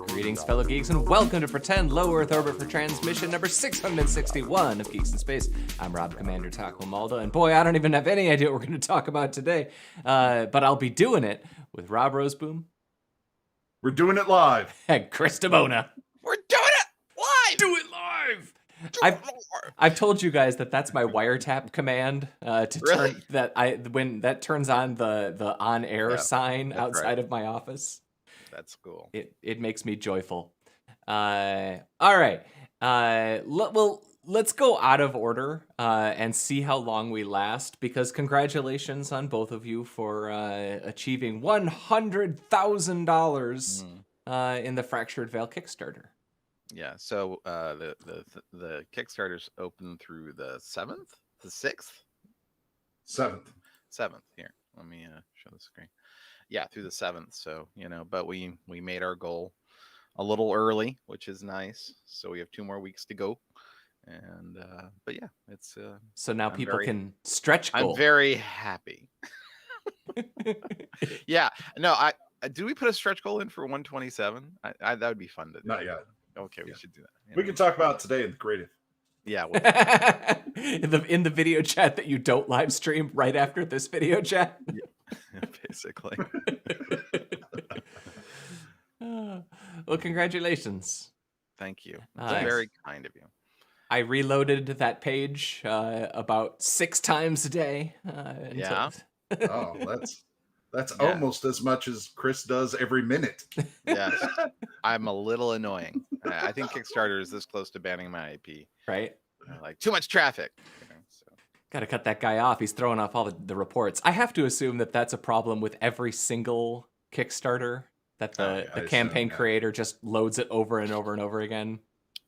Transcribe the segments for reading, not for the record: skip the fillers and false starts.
Greetings, fellow geeks, and welcome to Pretend Low Earth Orbit for transmission number 661 of Geeks in Space. I'm Rob Commander Taco Malda, and boy, I don't even have any idea what we're going to talk about today, but I'll be doing it with Rob Roseboom. We're doing it live. And Chris DeBona. We're doing it live! Do it live! I've told you guys that that's my wiretap command to Really? turn that when that turns on the on-air sign outside of my office. That's cool. It makes me joyful. All right. Let's go out of order and see how long we last, because congratulations on both of you for achieving $100,000 in the Fractured Veil Kickstarter. Yeah. So the Kickstarter's open through the 7th, the 6th, 7th. Here, let me show the screen. Yeah, through the 7th. So but we made our goal a little early, which is nice. So we have 2 more weeks to go. And but yeah, it's so now people can stretch goal. I'm very happy. Yeah. No, do we put a stretch goal in for 127? That would be fun to do. Not yet. Okay, we should do that. We can talk about it today in the creative. Yeah. in the video chat that you don't live stream right after this video chat. Yeah, basically. Well, congratulations. Thank you. It's very kind of you. I reloaded that page about 6 times a day. Yeah. Oh, that's almost as much as Chris does every minute. Yes. I'm a little annoying. I think Kickstarter is this close to banning my IP. Right? Like, too much traffic. Got to cut that guy off. He's throwing off all the reports. I have to assume that that's a problem with every single Kickstarter, that the campaign creator just loads it over and over and over again.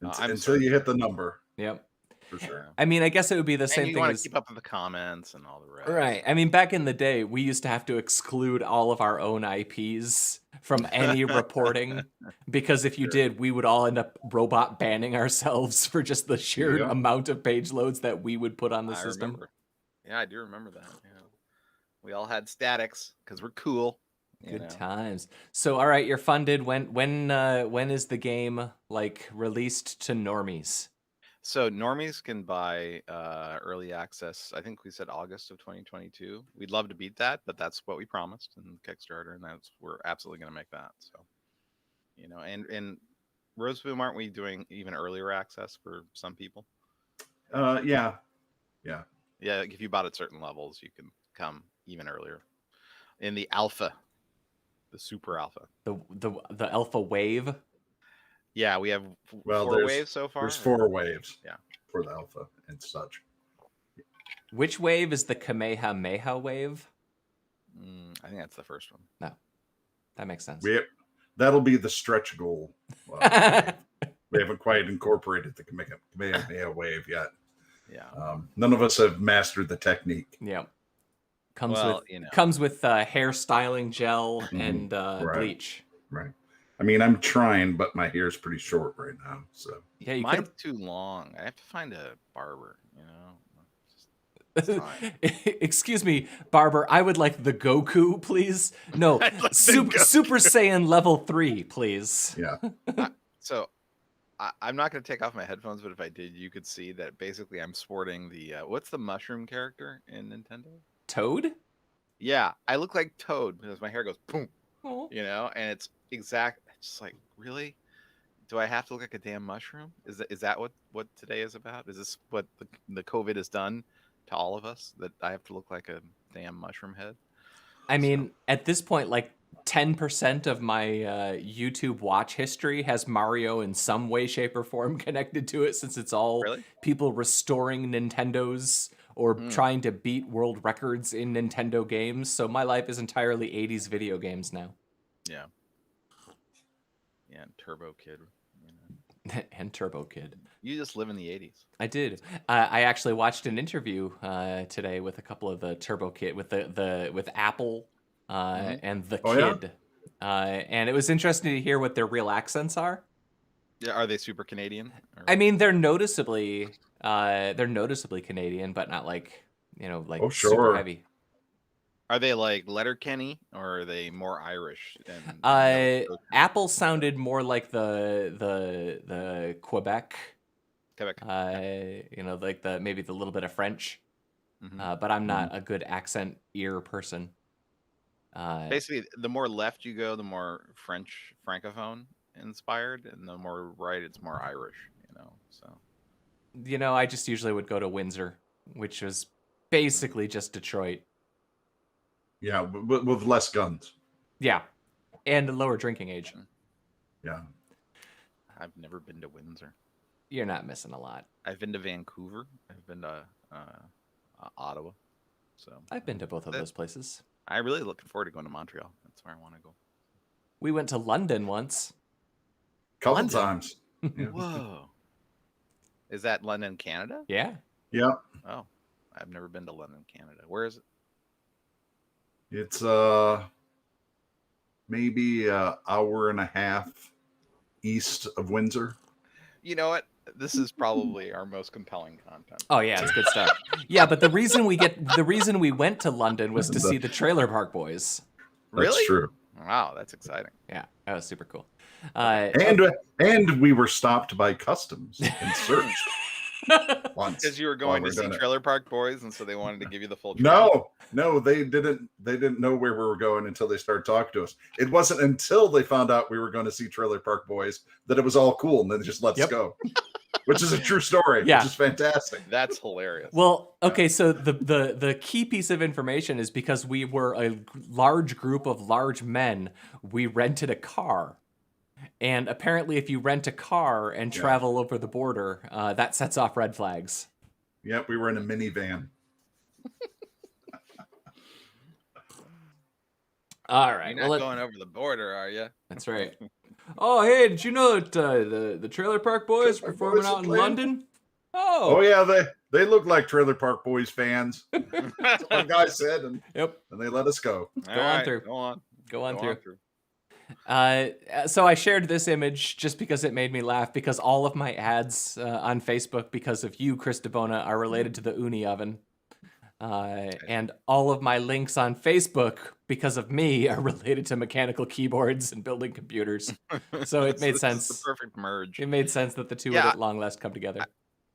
Until you hit the number. Yep. For sure. I mean, I guess it would be the same thing. You want to keep up with the comments and all the rest. Right. I mean, back in the day, we used to have to exclude all of our own IPs from any reporting, because if you did, we would all end up robot banning ourselves for just the sheer amount of page loads that we would put on the system. Remember. Yeah, I do remember that. Yeah. We all had statics because we're cool. Good times. So, all right, you're funded. When is the game released to normies? So normies can buy early access. I think we said August of 2022. We'd love to beat that, but that's what we promised in Kickstarter, and we're absolutely going to make that. So, and Roseboom, aren't we doing even earlier access for some people? Yeah. If you bought at certain levels, you can come even earlier in the alpha, the super alpha, the alpha wave. Yeah, we have 4 waves so far. There's 4 waves. Yeah, for the alpha and such. Which wave is the Kamehameha wave? I think that's the first one. No, that makes sense. That'll be the stretch goal. We haven't quite incorporated the Kamehameha wave yet. Yeah. None of us have mastered the technique. Yeah. Comes with hair styling gel and bleach. Right. I mean, I'm trying, but my hair's pretty short right now. So yeah, mine's too long. I have to find a barber. Excuse me, barber. I would like the Goku, please. No, like Super Saiyan level 3, please. Yeah. I'm not going to take off my headphones, but if I did, you could see that basically I'm sporting the what's the mushroom character in Nintendo? Toad? Yeah, I look like Toad because my hair goes boom. Oh. And it's exact. Just like, really? Do I have to look like a damn mushroom? Is that what today is about? Is this what the COVID has done to all of us, that I have to look like a damn mushroom head? I mean, at this point, 10% of my YouTube watch history has Mario in some way, shape, or form connected to it, since it's all people restoring Nintendos or trying to beat world records in Nintendo games. So my life is entirely 80s video games now. Yeah. Yeah, and Turbo Kid. And Turbo Kid. You just live in the 80s. I did. I actually watched an interview today with a couple of the Turbo Kid, with Apple and the Kid. And it was interesting to hear what their real accents are. Yeah, are they super Canadian? I mean, they're noticeably Canadian, but not super heavy. Are they like Letterkenny or are they more Irish? And Apple sounded more like the Quebec. Quebec. Like maybe the little bit of French. But I'm not a good accent ear person. Basically, the more left you go, the more French Francophone inspired, and the more right, it's more Irish. So. I just usually would go to Windsor, which was basically just Detroit. Yeah, with less guns. Yeah, and a lower drinking age. Yeah. I've never been to Windsor. You're not missing a lot. I've been to Vancouver. I've been to Ottawa. So I've been to both of those places. I'm really looking forward to going to Montreal. That's where I want to go. We went to London once. Couple times. Yeah. Whoa. Is that London, Canada? Yeah. Yeah. Oh, I've never been to London, Canada. Where is it? It's maybe an hour and a half east of Windsor. You know what? This is probably our most compelling content. Oh yeah, it's good stuff. Yeah, but the reason we went to London was to see the Trailer Park Boys. Really? That's true. Wow, that's exciting. Yeah, that was super cool. And we were stopped by customs and searched. Because you were going to see Trailer Park Boys, and so they wanted to give you the full trailer. No, they didn't know where we were going until they started talking to us. It wasn't until they found out we were going to see Trailer Park Boys that it was all cool, and then they just let us go. Which is a true story. Yeah. Which is fantastic. That's hilarious. Well, okay, so the key piece of information is because we were a large group of large men, we rented a car. And apparently if you rent a car and travel over the border, that sets off red flags. Yep, we were in a minivan. All right. You're not going over the border, are you? That's right. Oh, hey, did you know that the Trailer Park Boys are performing out in London? Oh yeah, they look like Trailer Park Boys fans. That's what one guy said, and they let us go. Go on through. Go on through. So I shared this image just because it made me laugh, because all of my ads on Facebook, because of you, Chris DeBona, are related to the Uni oven. And all of my links on Facebook, because of me, are related to mechanical keyboards and building computers. So it made sense. It's the perfect merge. It made sense that the two would at long last come together.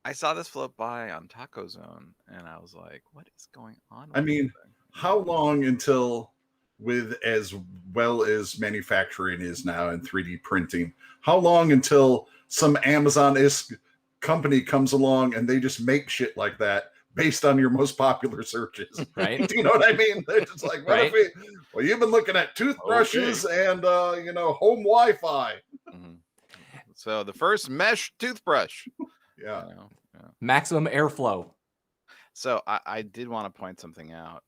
I saw this float by on Taco Zone, and I was like, what is going on? I mean, how long until, with as well as manufacturing is now in 3D printing, how long until some Amazon-esque company comes along and they just make shit like that based on your most popular searches? Right. Do you know what I mean? They're just like, what if well, you've been looking at toothbrushes and, home Wi-Fi. So the first mesh toothbrush. Yeah. Maximum airflow. So I did want to point something out.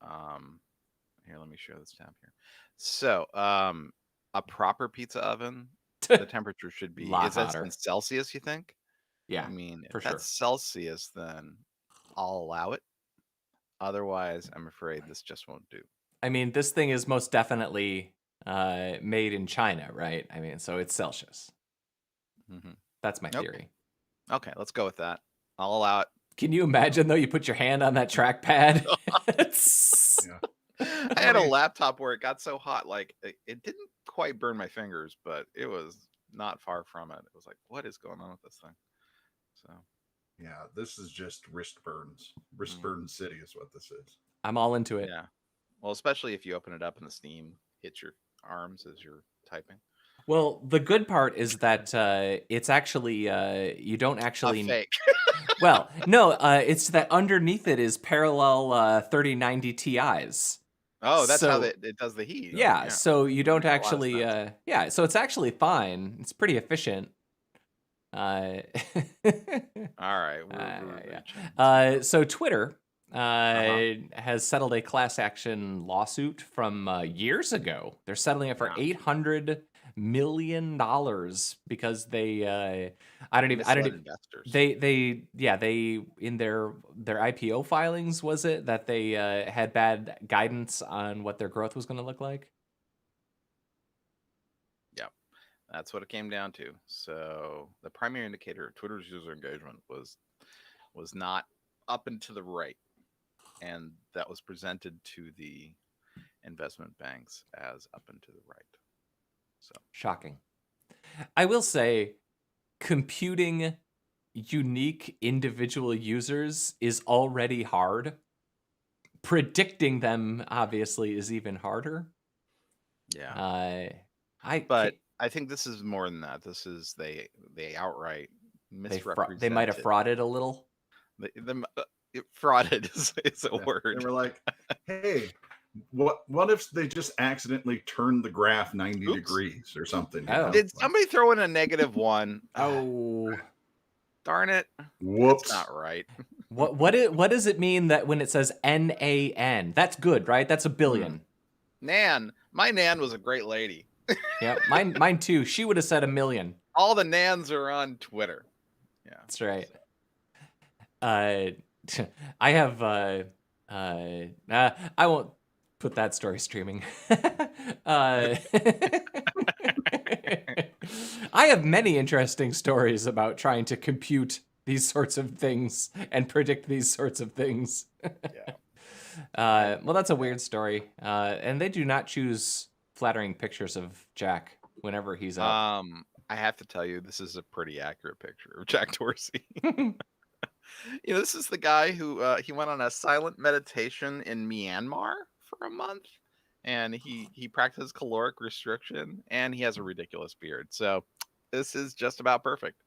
Here, let me show this tab here. So a proper pizza oven, the temperature should be, is that in Celsius, you think? Yeah, I mean, if for that's Celsius, then I'll allow it. Otherwise, I'm afraid this just won't do. I mean, this thing is most definitely made in China, right? I mean, so it's Celsius. That's my theory. Okay, let's go with that. I'll allow it. Can you imagine, though, you put your hand on that trackpad? I had a laptop where it got so hot, like it didn't quite burn my fingers, but it was not far from it. It was like, what is going on with this thing? So, yeah, this is just wrist burns. Wrist burn city is what this is. I'm all into it. Yeah. Well, especially if you open it up and the steam hits your arms as you're typing. Well, the good part is that it's actually you don't actually fake. Well, no, it's that underneath it is parallel 3090 Ti's. Oh, that's how it does the heat. Yeah, so you don't actually so it's actually fine. It's pretty efficient. All right. So Twitter has settled a class action lawsuit from years ago. They're settling it for $800 million because they in their IPO filings, was it that they had bad guidance on what their growth was going to look like? Yeah, that's what it came down to. So the primary indicator of Twitter's user engagement was not up and to the right, and that was presented to the investment banks as up and to the right. So shocking. I will say, computing unique individual users is already hard. Predicting them, obviously, is even harder. yeah. But I think this is more than that. This is they outright misrepresented. They might have frauded a little. Frauded is a word. They were like, hey, what if they just accidentally turned the graph 90 degrees or something? Did somebody throw in a -1? Oh, darn it. Whoops. That's not right. What does it mean that when it says NAN? That's good, right? That's a billion. Nan. My Nan was a great lady. Yeah, mine too. She would have said a million. All the Nans are on Twitter. Yeah. That's right. I have I won't put that story streaming. I have many interesting stories about trying to compute these sorts of things and predict these sorts of things. Yeah. Well, that's a weird story. And they do not choose flattering pictures of Jack whenever he's up. I have to tell you, this is a pretty accurate picture of Jack Dorsey. This is the guy who he went on a silent meditation in Myanmar for a month, and he practiced caloric restriction, and he has a ridiculous beard. So this is just about perfect.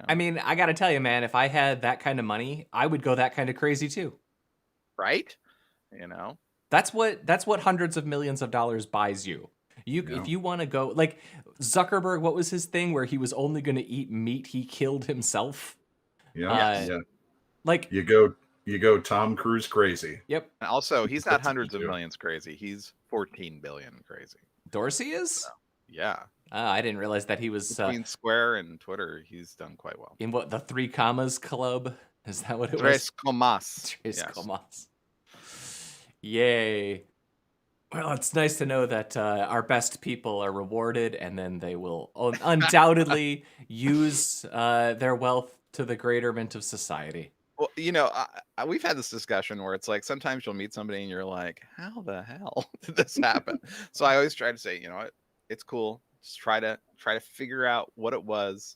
I mean, I got to tell you, man, if I had that kind of money, I would go that kind of crazy too. Right? That's what hundreds of millions of dollars buys you. If you want to go like Zuckerberg, what was his thing where he was only going to eat meat he killed himself? Yeah. Like you go Tom Cruise crazy. Yep. And also, he's not hundreds of millions crazy. He's 14 billion crazy. Dorsey is? So, yeah. I didn't realize that he was between Square and Twitter. He's done quite well. In what, the 3 commas club? Is that what it Tres was? Tres commas. Yay. Well, it's nice to know that our best people are rewarded, and then they will undoubtedly use their wealth to the greaterment of society. Well, we've had this discussion where it's like sometimes you'll meet somebody and you're like, how the hell did this happen? So I always try to say, it's cool. Just try to figure out what it was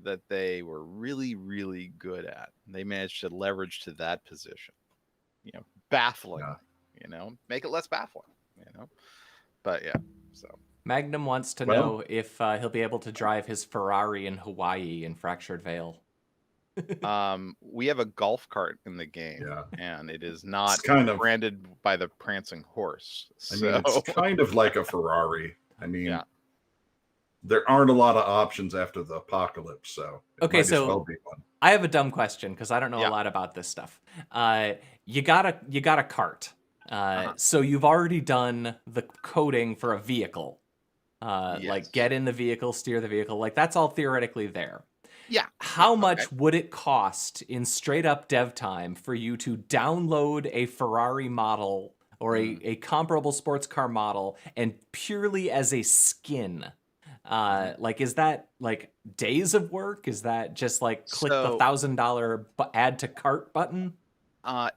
that they were really, really good at. They managed to leverage to that position. Baffling. Make it less baffling. But yeah. So Magnum wants to know if he'll be able to drive his Ferrari in Hawaii in Fractured Veil. We have a golf cart in the game, and it is not branded by the prancing horse. So. I mean, it's kind of like a Ferrari. I mean, there aren't a lot of options after the apocalypse, so okay. So I have a dumb question because I don't know a lot about this stuff. You got a cart. So you've already done the coding for a vehicle. Like get in the vehicle, steer the vehicle. Like that's all theoretically there. Yeah. How much would it cost in straight up dev time for you to download a Ferrari model or a comparable sports car model and purely as a skin? Like, is that like days of work? Is that just like click the $1,000 add to cart button?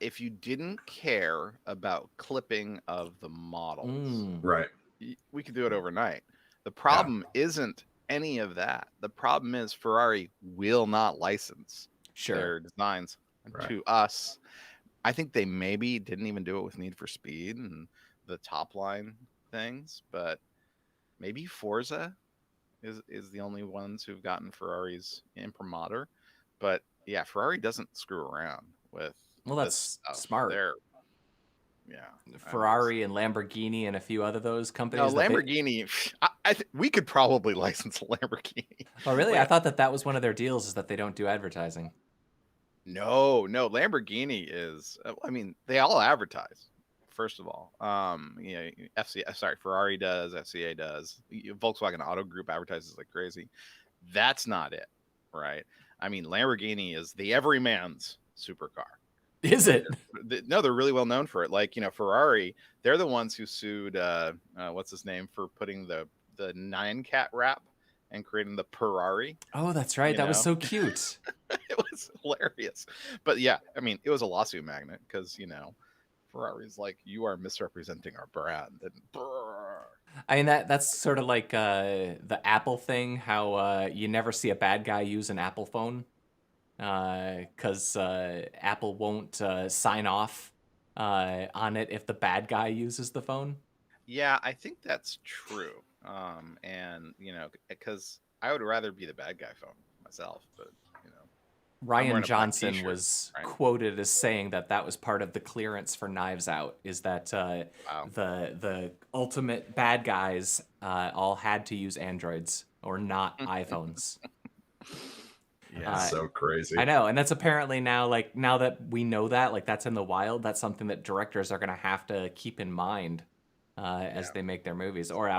If you didn't care about clipping of the models, right, we could do it overnight. The problem isn't any of that. The problem is Ferrari will not license their designs to us. I think they maybe didn't even do it with Need for Speed and the top line things, but maybe Forza is the only ones who've gotten Ferrari's imprimatur. But yeah, Ferrari doesn't screw around with. Well, that's smart. Ferrari and Lamborghini and a few other those companies. No, Lamborghini. I think we could probably license a Lamborghini. Oh, really? I thought that was one of their deals, is that they don't do advertising. No. Lamborghini is. I mean, they all advertise. First of all, Ferrari does, FCA does, Volkswagen Auto Group advertises like crazy. That's not it, right? I mean, Lamborghini is the everyman's supercar. Is it? No, they're really well known for it. Like, Ferrari, they're the ones who sued, what's his name, for putting the 9-cat wrap and creating the Ferrari. Oh, that's right. That was so cute. It was hilarious. But yeah, I mean, it was a lawsuit magnet because, Ferrari's like, you are misrepresenting our brand. And I mean, that's sort of like the Apple thing, how you never see a bad guy use an Apple phone because Apple won't sign off on it if the bad guy uses the phone. Yeah, I think that's true. And because I would rather be the bad guy phone myself, but Ryan Johnson was quoted as saying that was part of the clearance for Knives Out, is that the ultimate bad guys all had to use Androids or not iPhones. Yeah, so crazy. I know, and that's apparently now that we know that, that's in the wild, that's something that directors are going to have to keep in mind as they make their movies. Or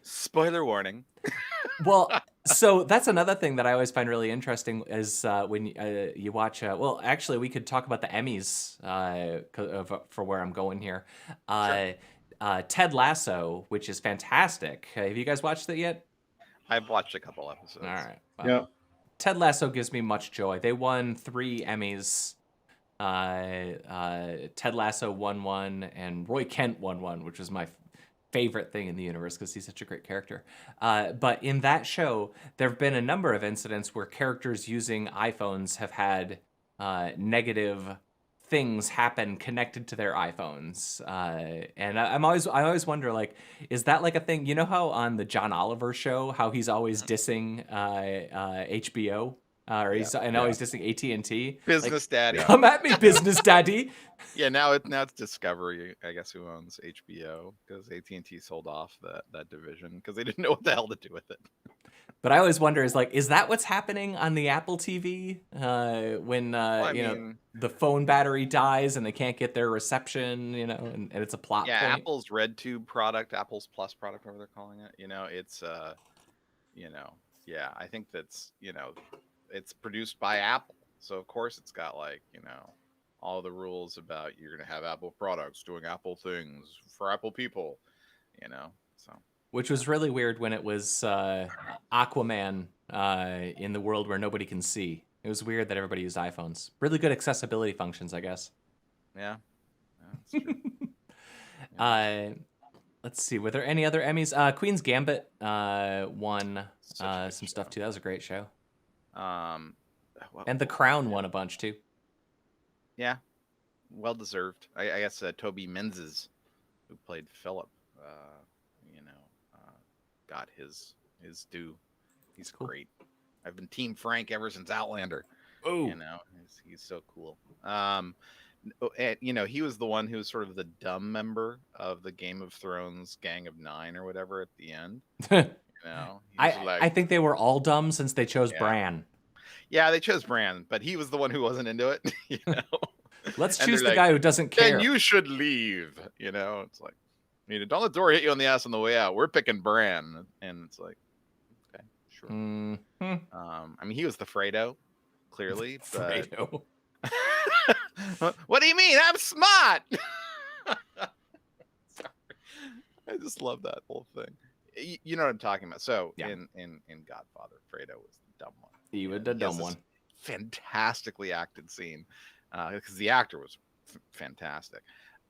Spoiler warning. Well, so that's another thing that I always find really interesting is when you watch. Well, actually, we could talk about the Emmys for where I'm going here. Sure. Ted Lasso, which is fantastic. Have you guys watched it yet? I've watched a couple episodes. All right. Well, yeah. Ted Lasso gives me much joy. They won 3 Emmys. Ted Lasso won 1, and Roy Kent won 1, which was my favorite thing in the universe because he's such a great character. But in that show, there have been a number of incidents where characters using iPhones have had negative things happen connected to their iPhones. And I always wonder, is that a thing? You know how on the John Oliver show, how he's always dissing HBO? Or he's always dissing AT&T. Business daddy. Come at me, business daddy. Yeah, now it's Discovery, I guess, who owns HBO, because AT&T sold off that division because they didn't know what the hell to do with it. But I always wonder, is that what's happening on the Apple TV when the phone battery dies and they can't get their reception, and it's a plot point? Apple's RedTube product, Apple's Plus product, whatever they're calling it. It's I think that's it's produced by Apple, so of course it's got all the rules about you're gonna have Apple products doing Apple things for Apple people, so. Which was really weird when it was Aquaman in the world where nobody can see. It was weird that everybody used iPhones. Really good accessibility functions, I guess. Yeah, that's true. Let's see. Were there any other Emmys? Queen's Gambit won some stuff too. That was a great show. And The Crown won a bunch too. Yeah, well deserved. I guess Toby Menzies, who played Philip, got his due. He's cool. Great. I've been Team Frank ever since Outlander. Oh, he's so cool. He was the one who was sort of the dumb member of the Game of Thrones Gang of 9 or whatever at the end. I think they were all dumb since they chose Bran. Yeah, they chose Bran, but he was the one who wasn't into it. Let's choose the guy who doesn't care. Then you should leave. It's like, don't let Dory hit you on the ass on the way out. We're picking Bran, and it's like, okay, sure. Mm-hmm. He was the Fredo, clearly. Fredo. What do you mean? I'm smart. Sorry. I just love that whole thing. You know what I'm talking about. So in Godfather, Fredo was the dumb one. He was the dumb one. Fantastically acted scene, because the actor was fantastic,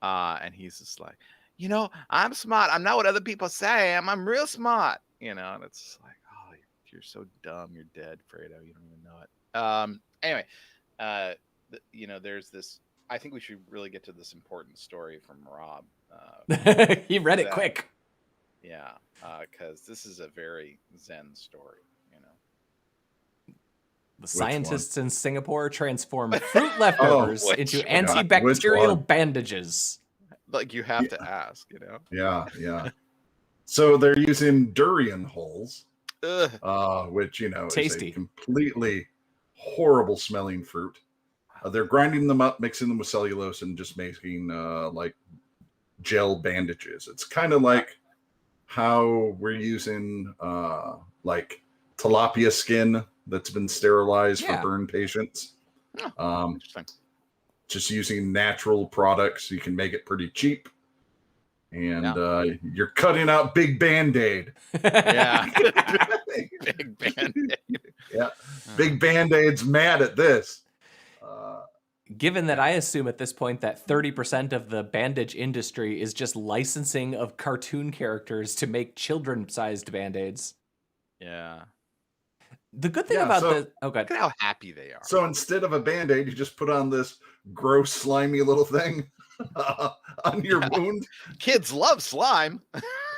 and he's just like, I'm smart. I'm not what other people say I am. I'm real smart. And it's like, oh, you're so dumb. You're dead, Fredo. You don't even know it. Anyway, there's this. I think we should really get to this important story from Rob. He read it quick. Yeah, because this is a very zen story. The scientists in Singapore transform fruit leftovers into antibacterial bandages. Like, you have to ask, Yeah. So they're using durian hulls, which, tasty. is a completely horrible smelling fruit. They're grinding them up, mixing them with cellulose, and just making gel bandages. It's kind of like how we're using tilapia skin that's been sterilized for burn patients. Interesting. Just using natural products, you can make it pretty cheap. And you're cutting out big Band-Aid. Yeah. Big Band-Aid. Yeah. Big Band-Aid's mad at this. Given that I assume at this point that 30% of the bandage industry is just licensing of cartoon characters to make children-sized Band-Aids. Yeah. The good thing about this... Oh, God. Look at how happy they are. So instead of a Band-Aid, you just put on this gross, slimy little thing on your wound. Kids love slime.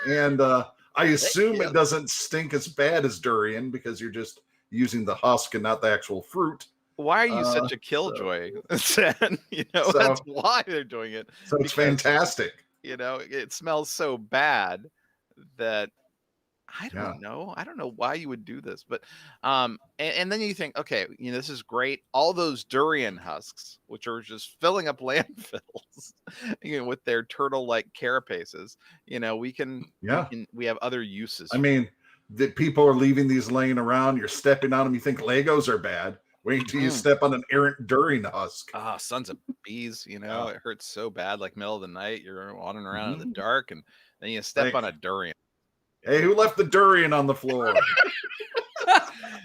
And I assume it doesn't stink as bad as durian because you're just using the husk and not the actual fruit. Why are you such a killjoy? That's why they're doing it. So it's fantastic. It smells so bad that I don't know. I don't know why you would do this, but and then you think, okay, this is great. All those durian husks, which are just filling up landfills, with their turtle-like carapaces, we have other uses. I mean, the people are leaving these laying around. You're stepping on them. You think Legos are bad. Wait till you step on an errant durian husk. Ah, sons of bees, it hurts so bad, like middle of the night. You're wandering around in the dark, and then you step on a durian. Hey, who left the durian on the floor?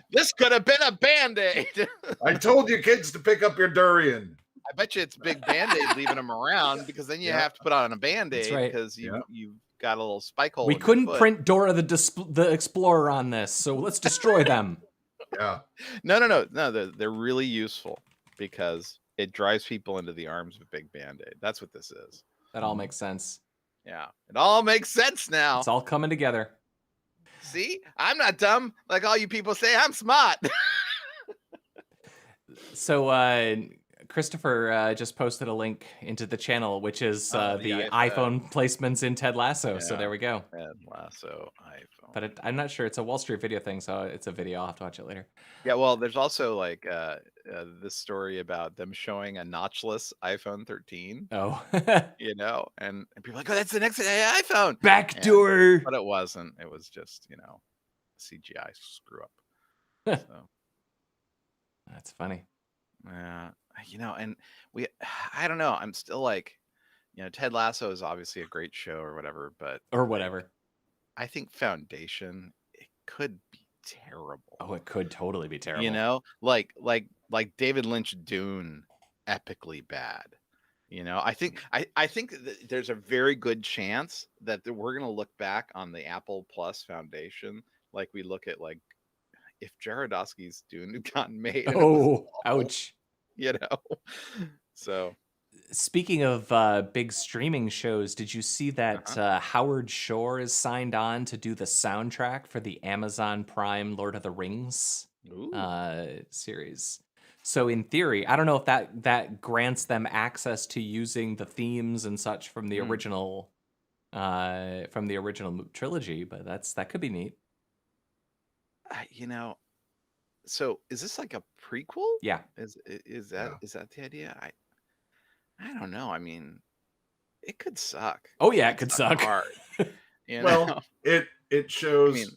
This could have been a Band-Aid. I told you kids to pick up your durian. I bet you it's big Band-Aid leaving them around, because then you have to put on a Band-Aid because you've got a little spike hole. We couldn't print Dora the Explorer on this, so let's destroy them. Yeah. No. They're really useful because it drives people into the arms of a big Band-Aid. That's what this is. That all makes sense. Yeah, it all makes sense now. It's all coming together. See, I'm not dumb like all you people say. I'm smart. So Christopher just posted a link into the channel, which is the iPhone placements in Ted Lasso. Yeah, so there we go. Ted Lasso iPhone. But I'm not sure. It's a Wall Street video thing, so it's a video. I'll have to watch it later. Yeah, well, there's also like this story about them showing a notchless iPhone 13. Oh. And people are like, oh, that's the next iPhone. Backdoor. But it wasn't. It was just, CGI screw up. So. That's funny. Yeah. And I don't know. I'm still like, Ted Lasso is obviously a great show or whatever, but. Or whatever. I think Foundation, it could be terrible. Oh, it could totally be terrible. Like David Lynch Dune, epically bad. I think that there's a very good chance that we're gonna look back on the Apple Plus Foundation like we look at like if Jarodowski's Dune had gotten made. Oh, ouch! So. Speaking of big streaming shows, did you see that Howard Shore is signed on to do the soundtrack for the Amazon Prime Lord of the Rings series? So in theory, I don't know if that grants them access to using the themes and such from the original trilogy, but that could be neat. So is this like a prequel? Yeah. Is that the idea? I don't know. I mean, it could suck. Oh yeah, it could suck hard. Well, it shows.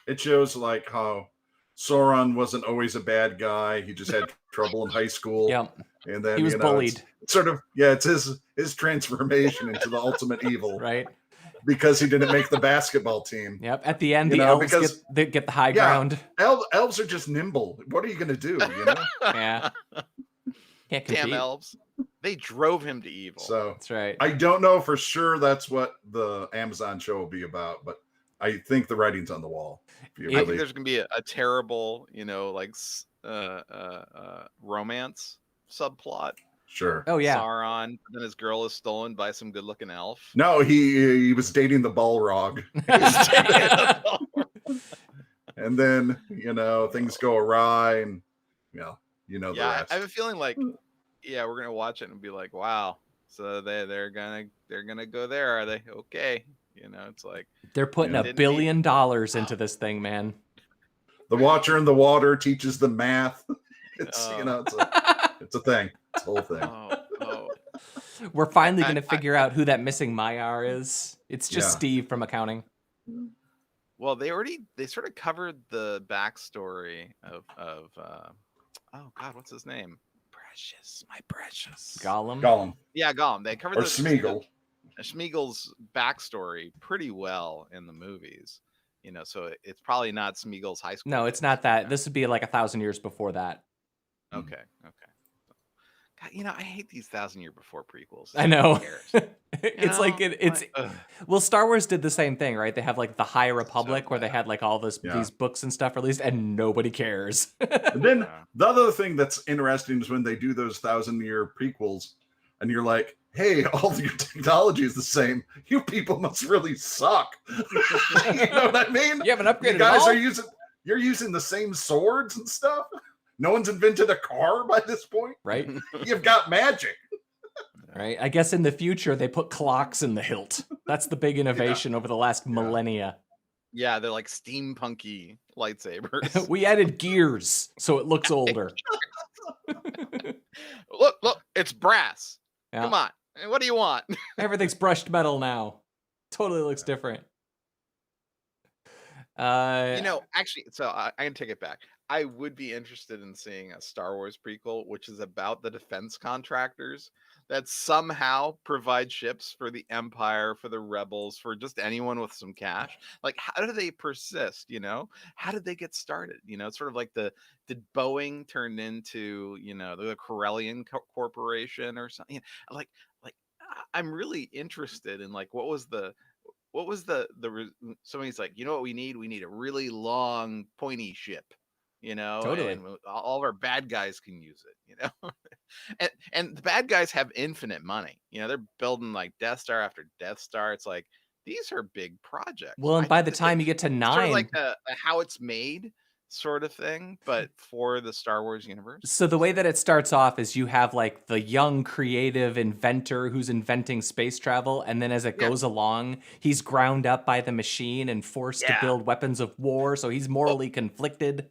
It shows like how Sauron wasn't always a bad guy. He just had trouble in high school. Yeah, and then he was bullied. It's sort of it's his transformation into the ultimate evil, right? Because he didn't make the basketball team. Yep. At the end, the elves get the high ground. Elves are just nimble. What are you going to do? Yeah. Can't compete. Damn elves. They drove him to evil. So that's right. I don't know for sure that's what the Amazon show will be about, but I think the writing's on the wall. I think there's going to be a terrible, romance subplot. Sure. Oh yeah. Sauron, then his girl is stolen by some good-looking elf. No, he was dating the Balrog. And then, things go awry and the rest. I have a feeling like we're gonna watch it and be like, wow, so they're gonna go there, are they? Okay. It's like they're putting $1 billion into this thing, man. The Watcher in the Water teaches them math. It's it's a thing. It's a whole thing. We're finally gonna figure out who that missing Maiar is. It's just Steve from accounting. Well, they sort of covered the backstory of oh God, what's his name? Precious, my precious. Gollum. Yeah, Gollum. They covered Smeagol. Smeagol's backstory pretty well in the movies. So it's probably not Smeagol's high school. No, it's not that. This would be like 1,000 years before that. Okay. God, I hate these 1,000-year before prequels. I know. Who cares? It's like it's well, Star Wars did the same thing, right? They have like the High Republic where they had like all these books and stuff released, and nobody cares. And then the other thing that's interesting is when they do those 1,000-year prequels, and you're like, hey, all of your technology is the same. You people must really suck. You know what I mean? You haven't upgraded. You guys you're using the same swords and stuff. No one's invented a car by this point, right? You've got magic. Right. I guess in the future they put clocks in the hilt. That's the big innovation over the last millennia. Yeah, they're like steampunky lightsabers. We added gears so it looks older. Look, it's brass. Yeah. Come on. What do you want? Everything's brushed metal now. Totally looks different. Actually, so I can take it back. I would be interested in seeing a Star Wars prequel, which is about the defense contractors that somehow provide ships for the Empire, for the Rebels, for just anyone with some cash. Like, how do they persist? How did they get started? It's sort of like did Boeing turn into the Corellian Corporation or something? Like I'm really interested in like what was the somebody's like, what we need? We need a really long pointy ship. Totally. And all of our bad guys can use it, and the bad guys have infinite money. They're building like Death Star after Death Star. It's like, these are big projects. Well, and by the time you get to 9, sort of like a how it's made sort of thing, but for the Star Wars universe. So the way that it starts off is you have like the young creative inventor who's inventing space travel, and then as it goes along, he's ground up by the machine and forced to build weapons of war, so he's morally conflicted.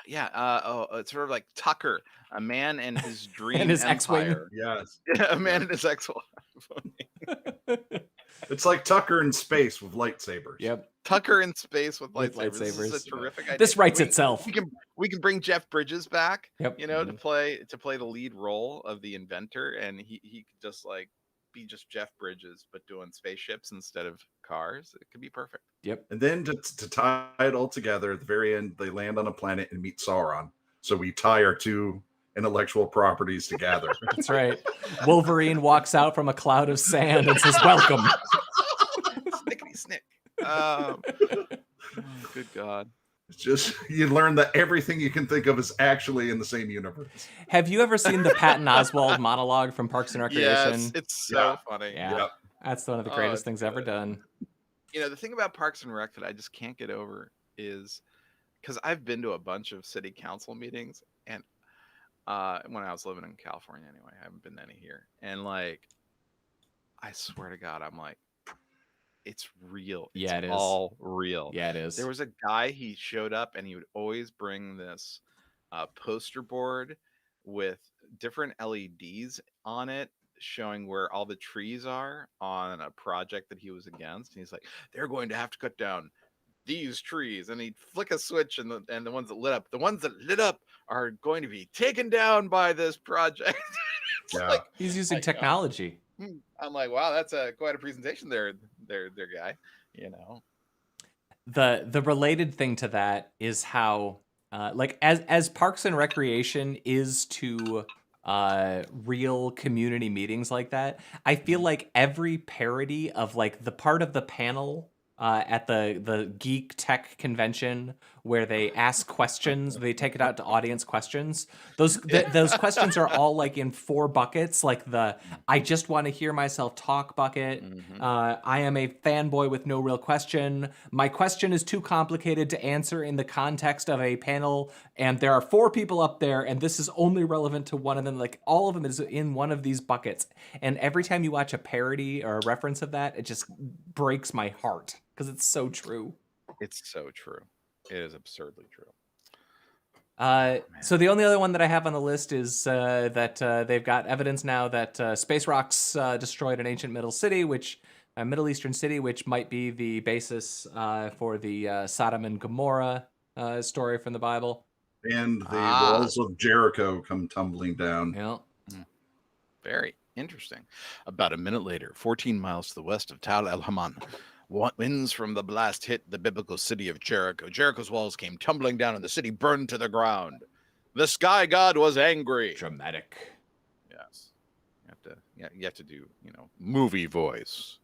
It's sort of like Tucker, a man and his dream and his empire. X-wing. Yes. A man and his X-wing. It's like Tucker in space with lightsabers. Yep. Tucker in space with lightsabers. This is a terrific idea. This writes itself. We can bring Jeff Bridges back, yep. To play the lead role of the inventor, and he could just like be just Jeff Bridges, but doing spaceships instead of cars. It could be perfect. Yep. And then to tie it all together, at the very end, they land on a planet and meet Sauron. So we tie our two intellectual properties together. That's right. Wolverine walks out from a cloud of sand and says, "Welcome." Snickety snick. Good God. It's just, you learn that everything you can think of is actually in the same universe. Have you ever seen the Patton Oswalt monologue from Parks and Recreation? Yes, it's so funny. Yeah. Yep. That's one of the greatest things ever done. The thing about Parks and Rec that I just can't get over is because I've been to a bunch of city council meetings, and when I was living in California anyway, I haven't been to any here. And like, I swear to God, I'm like, it's real. Yeah, it is all real. Yeah, it is. There was a guy, he showed up and he would always bring this poster board with different LEDs on it showing where all the trees are on a project that he was against. And he's like, they're going to have to cut down these trees, and he'd flick a switch, and the ones that lit up are going to be taken down by this project. Like, he's using technology. I'm like, wow, that's quite a presentation there, guy. The related thing to that is how like as Parks and Recreation is to real community meetings like that, I feel like every parody of like the part of the panel at the Geek Tech convention where they ask questions, they take it out to audience questions. Those questions are all like in 4 buckets, like the I just want to hear myself talk bucket. I am a fanboy with no real question. My question is too complicated to answer in the context of a panel, and there are 4 people up there, and this is only relevant to one of them. Like, all of them is in one of these buckets. And every time you watch a parody or a reference of that, it just breaks my heart because it's so true. It's so true. It is absurdly true. So the only other one that I have on the list is that they've got evidence now that space rocks destroyed an ancient Middle Eastern city, which might be the basis for the Sodom and Gomorrah story from the Bible. And the walls of Jericho come tumbling down. Yeah. Very interesting. About a minute later, 14 miles to the west of Tal el-Haman, winds from the blast hit the biblical city of Jericho. Jericho's walls came tumbling down and the city burned to the ground. The sky god was angry. Dramatic. you have to do, movie voice,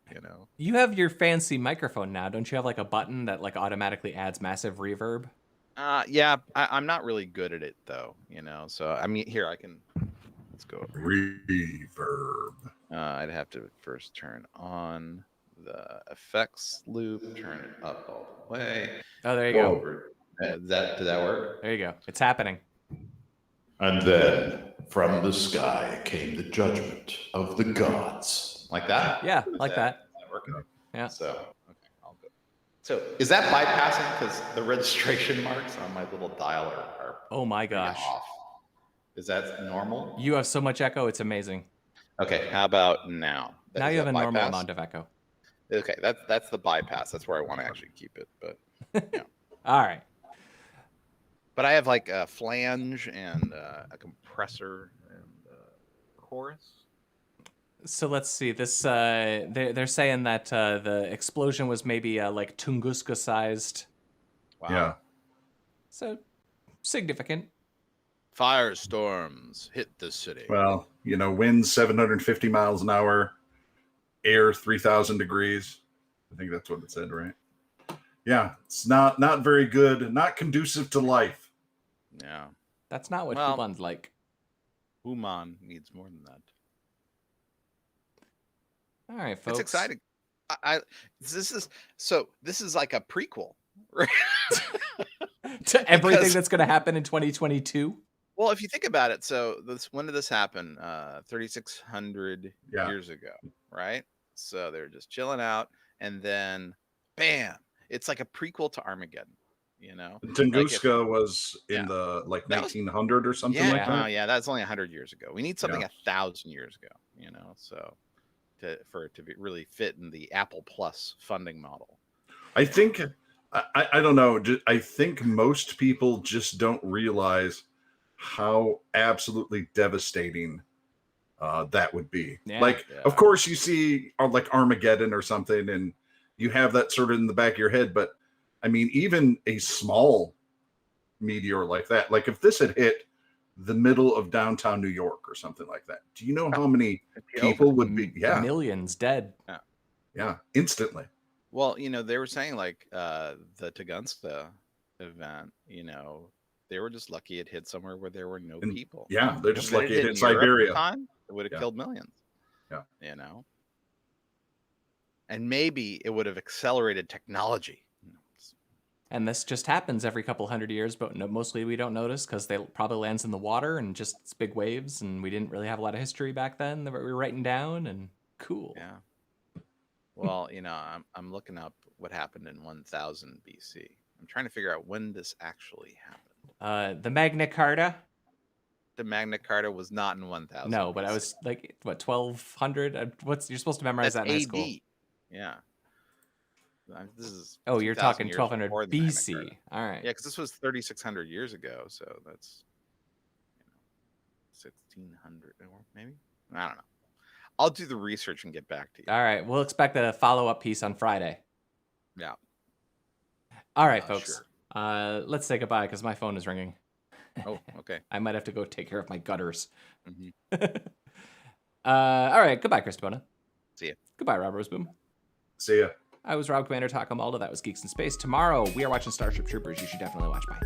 You have your fancy microphone now. Don't you have like a button that like automatically adds massive reverb? Yeah, I'm not really good at it though, so I mean, here, let's go over here. Reverb. I'd have to first turn on the effects loop, turn it up all the way. Oh, there you go. Did that work? There you go. It's happening. And then from the sky came the judgment of the gods. Like that? Yeah, like that. Is that working? Yeah. So, okay, all good. So, is that bypassing because the registration marks on my little dial are Oh my gosh. off? Is that normal? You have so much echo. It's amazing. Okay, how about now? Now you have a normal amount of echo. Okay, that's the bypass. That's where I want to actually keep it. But yeah. All right. But I have like a flange and a compressor and a chorus. So let's see. This they're saying that the explosion was maybe like Tunguska sized. Wow. Yeah. So significant. Firestorms hit the city. Well, winds 750 miles an hour, air 3,000 degrees. I think that's what it said, right? Yeah, it's not very good, not conducive to life. Yeah. That's not what Human's like. Human needs more than that. All right, folks. It's exciting. This is like a prequel, right? To everything that's going to happen in 2022. Well, if you think about it, so when did this happen? 3,600 years ago, right? So they're just chilling out, and then, bam! It's like a prequel to Armageddon. Tunguska was in the 1900 or something like that. Yeah, that's only 100 years ago. We need something 1,000 years ago. So for it to really fit in the Apple Plus funding model. I think I don't know. I think most people just don't realize how absolutely devastating that would be. Yeah. Of course, you see like Armageddon or something, and you have that sort of in the back of your head. But I mean, even a small meteor like that, like if this had hit the middle of downtown New York or something like that, do you know how many people would be? Yeah, millions dead. Yeah, instantly. Well, they were saying like the Tunguska event, they were just lucky it hit somewhere where there were no people. Yeah, they're just lucky it hit Siberia. It would have killed millions. Yeah. And maybe it would have accelerated technology. And this just happens every couple hundred years, but mostly we don't notice because they probably lands in the water and just it's big waves, and we didn't really have a lot of history back then that we were writing down, and cool. Yeah. Well, I'm looking up what happened in 1000 BC. I'm trying to figure out when this actually happened. The Magna Carta. The Magna Carta was not in 1000. No, but I was like, what, 1200? You're supposed to memorize that in high school. Yeah. This is you're talking 1200 BC. All right. Yeah, because this was 3,600 years ago, so that's 1,600 or maybe. I don't know. I'll do the research and get back to you. All right, we'll expect a follow-up piece on Friday. Yeah. All right, folks. Sure. Let's say goodbye because my phone is ringing. Oh, okay. I might have to go take care of my gutters. Mm-hmm. All right, goodbye, Chris Bona. See ya. Goodbye, Rob Roseboom. See ya. I was Rob Commander Takamalda. That was Geeks in Space. Tomorrow, we are watching Starship Troopers. You should definitely watch. Bye.